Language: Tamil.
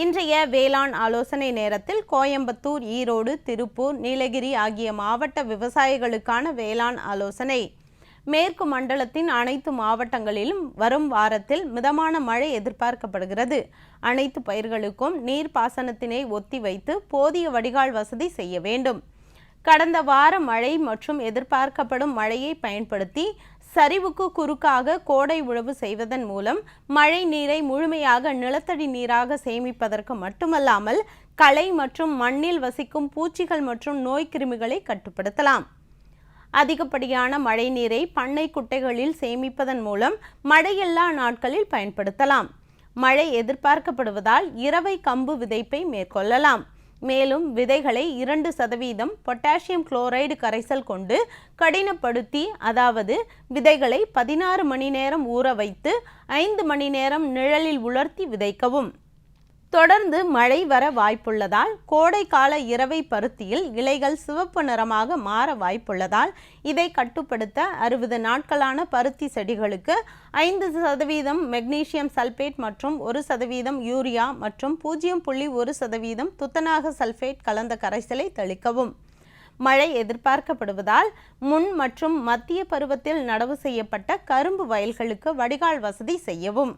இன்றைய வேளாண் ஆலோசனை நேரத்தில் கோயம்புத்தூர், ஈரோடு, திருப்பூர், நீலகிரி ஆகிய மாவட்ட விவசாயிகளுக்கான வேளாண் ஆலோசனை. மேற்கு மண்டலத்தின் அனைத்து மாவட்டங்களிலும் வரும் வாரத்தில் மிதமான மழை எதிர்பார்க்கப்படுகிறது. அனைத்து பயிர்களுக்கும் நீர்ப்பாசனத்தினை ஒத்திவைத்து போதிய வடிகால் வசதி செய்ய வேண்டும். கடந்த வார மழை மற்றும் எதிர்பார்க்கப்படும் மழையை பயன்படுத்தி சரிவுக்கு குறுக்காக கோடை உழவு செய்வதன் மூலம் மழை நீரை முழுமையாக நிலத்தடி நீராக சேமிப்பதற்கு மட்டுமல்லாமல் களை மற்றும் மண்ணில் வசிக்கும் பூச்சிகள் மற்றும் நோய்க்கிருமிகளை கட்டுப்படுத்தலாம். அதிகப்படியான மழை நீரை பண்ணை குட்டைகளில் சேமிப்பதன் மூலம் மழையில்லா நாட்களில் பயன்படுத்தலாம். மழை எதிர்பார்க்கப்படுவதால் இரவை கம்பு விதைப்பை மேற்கொள்ளலாம். மேலும் விதைகளை 2% பொட்டாசியம் குளோரைடு கரைசல் கொண்டு கடினப்படுத்தி, அதாவது விதைகளை 16 மணி நேரம் ஊற வைத்து 5 மணி நேரம் நிழலில் உலர்த்தி விதைக்கவும். தொடர்ந்து மழை வர வாய்ப்புள்ளதால் கோடை கால இரவை பருத்தியில் இலைகள் சிவப்பு நிறமாக மாற வாய்ப்புள்ளதால் இதை கட்டுப்படுத்த 60 நாட்களான பருத்தி செடிகளுக்கு 5% மெக்னீசியம் சல்பேட் மற்றும் 1% யூரியா மற்றும் 0.1% துத்தநாக சல்பேட் கலந்த கரைசலை தெளிக்கவும். மழை எதிர்பார்க்கப்படுவதால் முன் மற்றும் மத்திய பருவத்தில் நடவு செய்யப்பட்ட கரும்பு வயல்களுக்கு வடிகால் வசதி செய்யவும்.